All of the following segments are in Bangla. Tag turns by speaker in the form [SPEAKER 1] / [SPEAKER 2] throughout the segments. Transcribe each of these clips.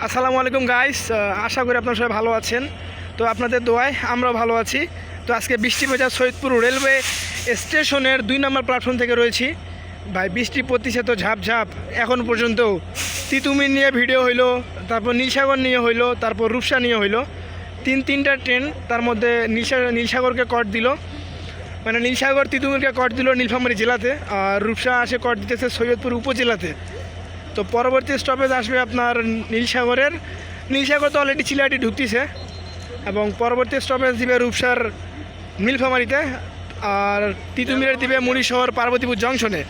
[SPEAKER 1] আসসালামু আলাইকুম গাইস, আশা করি আপনারা সবাই ভালো আছেন। তো আপনাদের দোয়ায় আমরাও ভালো আছি। তো আজকে বৃষ্টি ভেজা সৈয়দপুর রেলওয়ে স্টেশনের 2 নম্বর প্ল্যাটফর্ম থেকে রয়েছি। ভাই বৃষ্টি পড়তেছে তো ঝাপঝাপ, এখন পর্যন্ত তিতুমির নিয়ে ভিডিও হইলো, তারপর নীলসাগর নিয়ে হইলো, তারপর রূপসা নিয়ে হইলো। তিনটা ট্রেন, তার মধ্যে নীলসাগরকে কট দিল, মানে নীলসাগর তিতুমিরকে কট দিল নীলফামারী জেলাতে, আর রূপসা আসে কট দিতেছে সৈয়দপুর উপজেলাতে। তো পরবর্তী স্টপেজ আসবে আপনার নীলসাগর তো অলরেডি চিলাহাটি ঢুকতেছে, এবং পরবর্তী স্টপেজ দিবে রূপসার নীলফামারীতে, আর তিতুমিরের দিবে মুড়িশহর পার্বতীপুর জংশনে।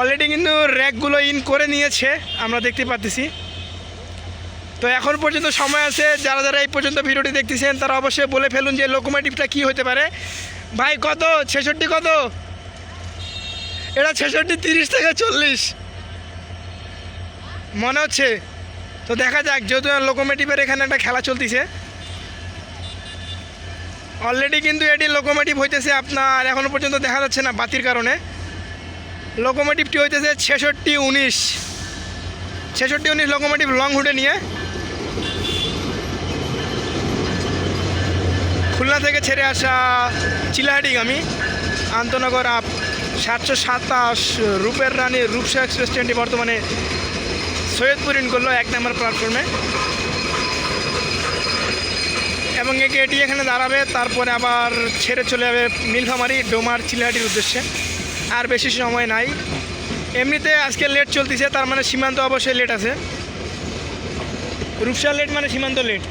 [SPEAKER 1] অলরেডি কিন্তু র্যাকগুলো ইন করে নিয়েছে, আমরা দেখতে পাচ্ছি। তো এখন পর্যন্ত সময় আছে, যারা যারা এই পর্যন্ত ভিডিওটি দেখতেছেন তারা অবশ্যই বলে ফেলুন যে লোকোমোটিভটা কী হতে পারে। ভাই কত 66 কত? এটা 66 30 থেকে 40 মনে হচ্ছে। তো দেখা যাক, যেহেতু লোকোমোটিভের এখানে একটা খেলা চলতেছে। অলরেডি কিন্তু এটি লোকোমোটিভ হইতেছে আপনার, এখনও পর্যন্ত দেখা যাচ্ছে না বাতির কারণে। লোকোমোটিভটি হইতেছে 66-19 লোকোমোটিভ লং হুডে নিয়ে খুলনা থেকে ছেড়ে আসা চিলাহাটিগামী আন্তনগর 727 রূপের রানী রূপসা এক্সপ্রেস ট্রেনটি বর্তমানে সৈয়দপুর ইন করলো 1 নম্বর প্ল্যাটফর্মে, এবং এটি এখানে দাঁড়াবে, তারপরে আবার ছেড়ে চলে যাবে নীলফামারী ডোমার চিলাহাটির উদ্দেশ্যে। আর বেশি সময় নাই, এমনিতে আজকে লেট চলতেছে, তার মানে সীমান্ত অবশ্যই লেট আছে। রূপসা লেট মানে সীমান্ত লেট।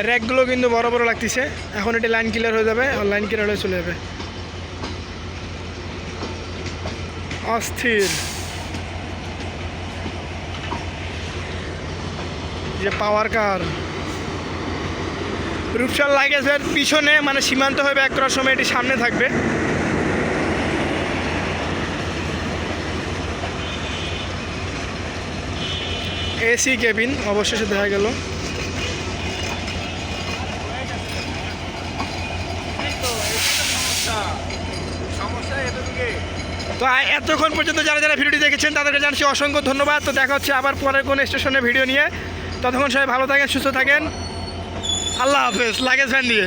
[SPEAKER 1] র্যাকগুলো কিন্তু বড় বড় লাগতেছে। এখন এটি লাইন ক্লিয়ার হয়ে যাবে, আর লাইন ক্লিয়ার হয়ে চলে যাবে। অস্থির যে পাওয়ার কার। রূপসার লাগেজের পিছনে, মানে সীমান্ত হয়ে ব্যাক করার সময় এটি সামনে থাকবে। এসি কেবিন অবশেষে দেখা গেল। তো এতক্ষণ পর্যন্ত যারা যারা ভিডিওটি দেখেছেন তাদেরকে জানাচ্ছি অসংখ্য ধন্যবাদ। তো দেখা হচ্ছে আবার পরের কোনো স্টেশনে ভিডিও নিয়ে। ততক্ষণ সবাই ভালো থাকেন, সুস্থ থাকেন। আল্লাহ হাফেজ। লাগেজ ভ্যান দিয়ে